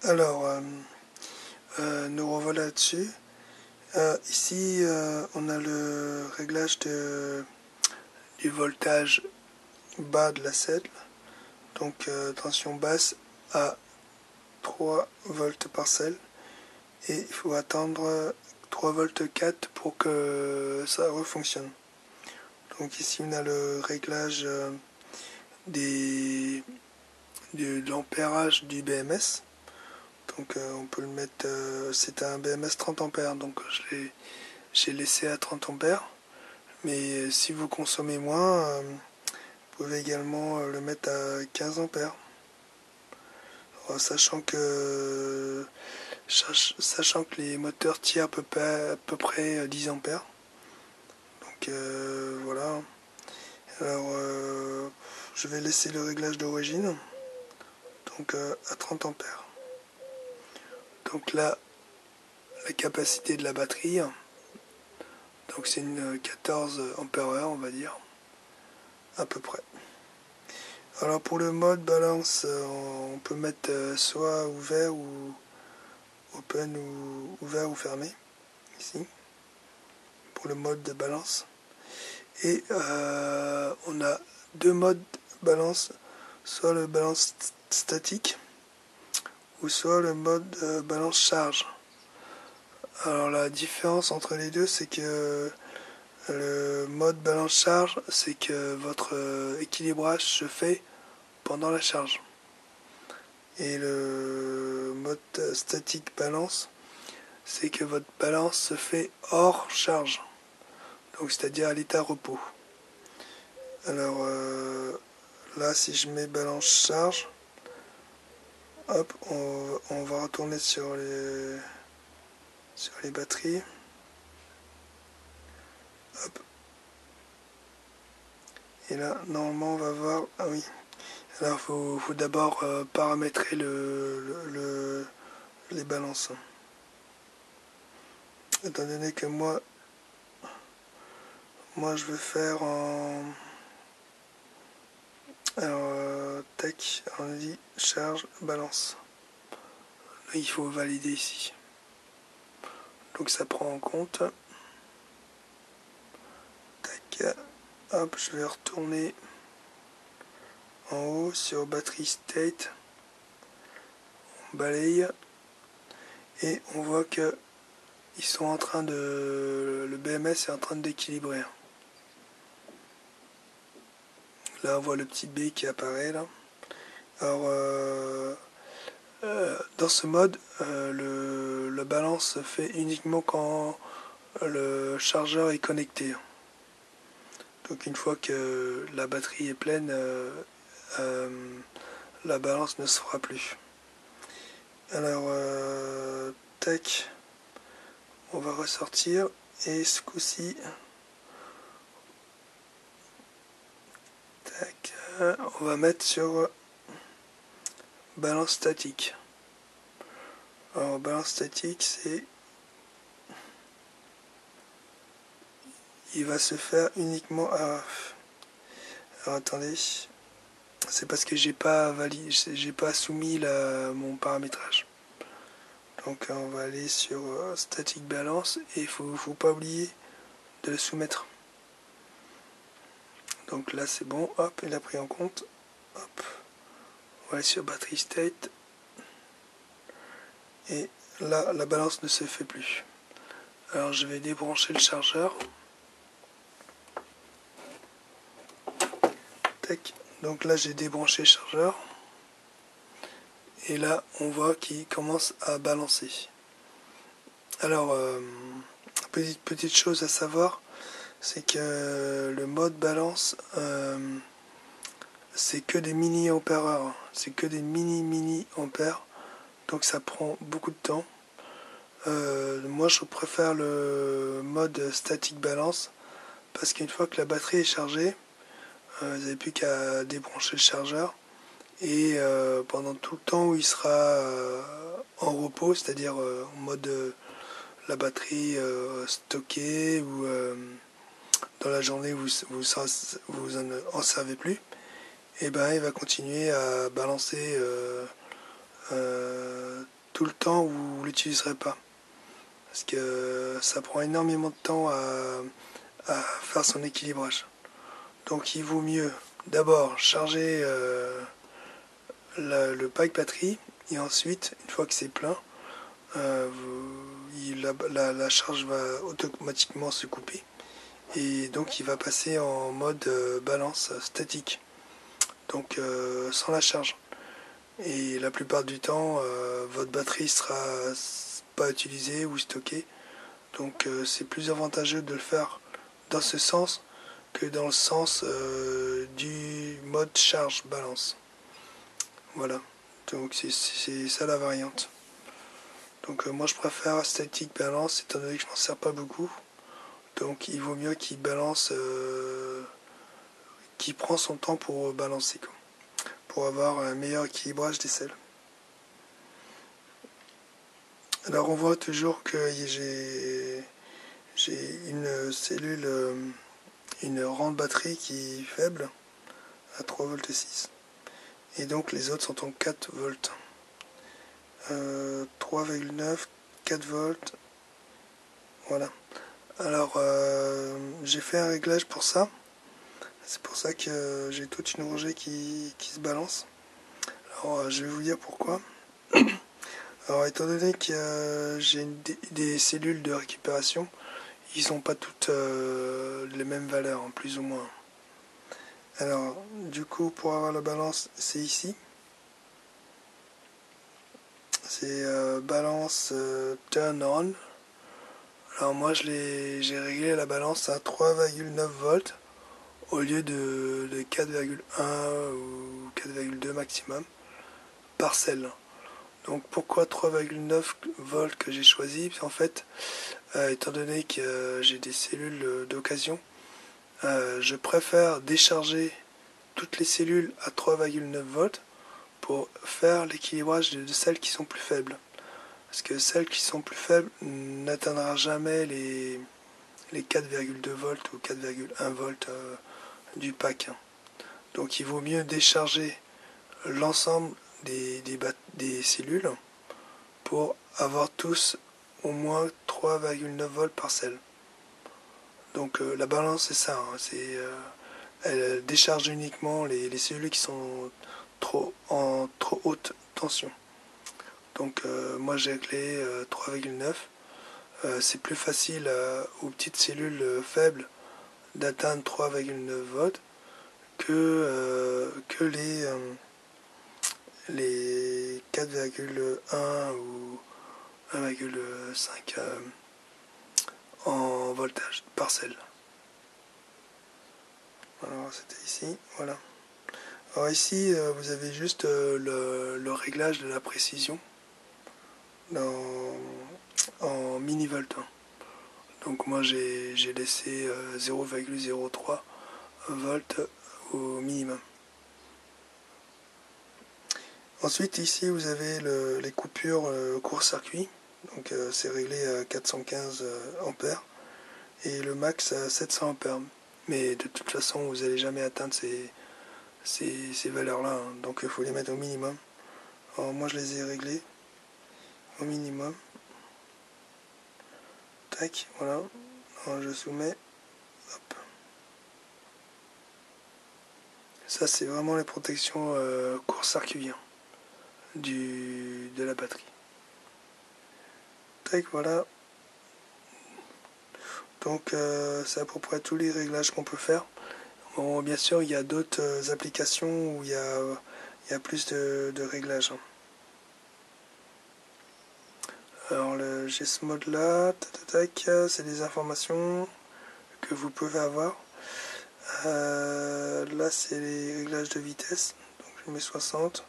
Alors, nous revoilà là-dessus. Ici, on a le réglage du voltage bas de la selle. Donc, tension basse à 3 volts par selle. Et il faut attendre 3 volts 4 pour que ça refonctionne. Donc ici, on a le réglage de l'ampérage du BMS. Donc on peut le mettre, c'est un BMS 30 ampères, donc j'ai laissé à 30 ampères. Mais si vous consommez moins, vous pouvez également le mettre à 15 ampères. Alors, sachant que les moteurs tirent à peu près 10 ampères. Donc voilà. Alors je vais laisser le réglage d'origine, donc à 30 ampères. Donc là, la capacité de la batterie, donc c'est une 14 ampères-heure, on va dire, à peu près. Alors pour le mode balance, on peut mettre soit ouvert ou open, ou ouvert ou fermé, ici, pour le mode de balance. Et on a deux modes balance, soit le balance statique, ou soit le mode balance charge. Alors la différence entre les deux, c'est que le mode balance charge, c'est que votre équilibrage se fait pendant la charge. Et le mode statique balance, c'est que votre balance se fait hors charge. Donc c'est-à-dire à l'état repos. Alors là, si je mets balance charge, hop, on va retourner sur les batteries. Hop. Et là, normalement, on va voir. Ah oui. Alors, faut d'abord paramétrer les balances. Étant donné que moi je veux faire en. Alors, tac, on dit charge, balance. Là, il faut valider ici. Donc, ça prend en compte. Tac, hop, je vais retourner en haut sur battery state. On balaye. Et on voit que ils sont en train le BMS est en train d'équilibrer. Là on voit le petit B qui apparaît là. Alors dans ce mode, la balance se fait uniquement quand le chargeur est connecté. Donc une fois que la batterie est pleine, la balance ne se fera plus. Alors tac, on va ressortir et ce coup-ci, tac, on va mettre sur balance statique. Alors balance statique, c'est il va se faire uniquement à. Alors attendez, c'est parce que j'ai pas soumis mon paramétrage. Donc on va aller sur static balance et il faut pas oublier de le soumettre. Donc là c'est bon, hop, il a pris en compte. Hop, on va aller sur battery state. Et là la balance ne se fait plus. Alors je vais débrancher le chargeur. Tac. Donc là j'ai débranché le chargeur. Et là on voit qu'il commence à balancer. Alors petite chose à savoir, c'est que le mode balance c'est que des mini ampères, c'est que des mini ampères, donc ça prend beaucoup de temps. Moi je préfère le mode statique balance parce qu'une fois que la batterie est chargée, vous n'avez plus qu'à débrancher le chargeur et pendant tout le temps où il sera en repos, c'est-à-dire en mode la batterie stockée ou dans la journée vous en servez plus, et ben il va continuer à balancer tout le temps où vous ne l'utiliserez pas. Parce que ça prend énormément de temps à faire son équilibrage. Donc il vaut mieux d'abord charger le pack batterie et ensuite, une fois que c'est plein, la charge va automatiquement se couper et donc il va passer en mode balance statique, donc sans la charge. Et la plupart du temps, votre batterie sera pas utilisée ou stockée, donc c'est plus avantageux de le faire dans ce sens que dans le sens du mode charge balance. Voilà, donc c'est ça la variante. Donc moi je préfère static balance étant donné que je m'en sers pas beaucoup. Donc il vaut mieux qu'il balance, qu'il prend son temps pour balancer, quoi, pour avoir un meilleur équilibrage des selles. Alors on voit toujours que j'ai une cellule, une rente batterie qui est faible à 3 volts 6 et donc les autres sont en 4 volts. 3,9, 4 volts, voilà. Alors j'ai fait un réglage pour ça, c'est pour ça que j'ai toute une rangée qui se balance. Alors je vais vous dire pourquoi. Alors étant donné que j'ai des cellules de récupération, ils n'ont pas toutes les mêmes valeurs, hein, plus ou moins. Alors du coup pour avoir la balance c'est ici. C'est balance turn on. Alors moi j'ai réglé la balance à 3,9 volts au lieu de 4,1 ou 4,2 maximum par celle. Donc pourquoi 3,9 volts que j'ai choisi? En fait, étant donné que j'ai des cellules d'occasion, je préfère décharger toutes les cellules à 3,9 volts pour faire l'équilibrage de celles qui sont plus faibles. Parce que celles qui sont plus faibles n'atteindront jamais les 4,2 volts ou 4,1 volts du pack. Donc il vaut mieux décharger l'ensemble des cellules pour avoir tous au moins 3,9 volts par celle. Donc la balance c'est ça, hein, elle décharge uniquement les cellules qui sont en trop haute tension. Donc moi j'ai réglé 3,9. C'est plus facile aux petites cellules faibles d'atteindre 3,9 volts que les 4,1 ou 1,5 en voltage par celle. Alors c'était ici, voilà. Alors ici vous avez juste le réglage de la précision en millivolts. Donc moi j'ai laissé 0,03 volts au minimum. Ensuite ici vous avez les coupures court-circuit, donc c'est réglé à 415 ampères et le max à 700 ampères. Mais de toute façon vous n'allez jamais atteindre ces valeurs là, hein. Donc il faut les mettre au minimum. Alors moi je les ai réglés au minimum. Tac, voilà. Alors je soumets. Hop. Ça c'est vraiment les protections court-circuit, hein, de la batterie. Tac, voilà. Donc c'est à peu près tous les réglages qu'on peut faire. Bon, bien sûr il y a d'autres applications où il y a plus de réglages, hein. Alors j'ai ce mode là, c'est des informations que vous pouvez avoir. Là c'est les réglages de vitesse, donc je mets 60.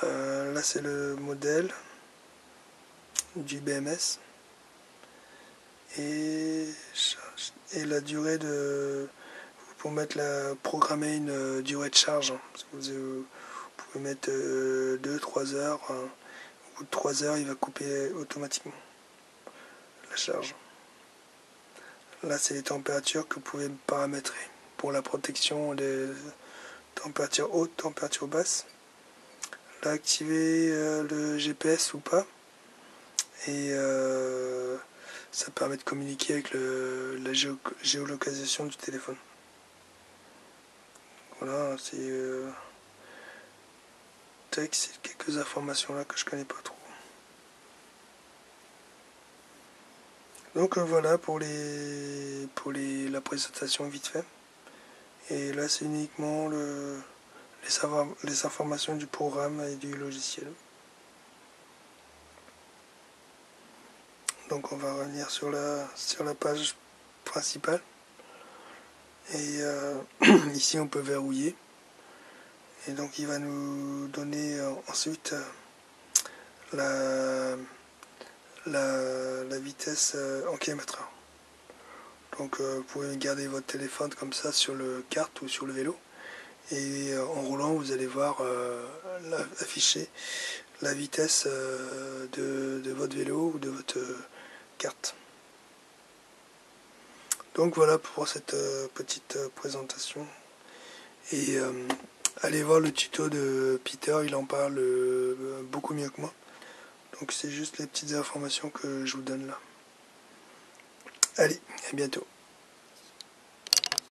Là c'est le modèle du BMS et la durée de, pour programmer une durée de charge, hein. Vous pouvez mettre 2-3 heures, hein. Au bout de 3 heures il va couper automatiquement la charge. Là c'est les températures que vous pouvez paramétrer pour la protection des températures hautes, températures basses. activer le GPS ou pas. Et ça permet de communiquer avec la géolocalisation du téléphone. Voilà, c'est quelques informations là que je connais pas trop. Donc voilà pour la présentation vite fait. Et là c'est uniquement les informations du programme et du logiciel. Donc on va revenir sur la page principale. Et ici on peut verrouiller. Et donc il va nous donner ensuite la vitesse en km/h. Donc vous pouvez garder votre téléphone comme ça sur le kart ou sur le vélo. Et en roulant vous allez voir afficher la vitesse de votre vélo ou de votre carte. Donc voilà pour cette petite présentation. Et allez voir le tuto de Peter, il en parle beaucoup mieux que moi. Donc c'est juste les petites informations que je vous donne là. Allez, à bientôt.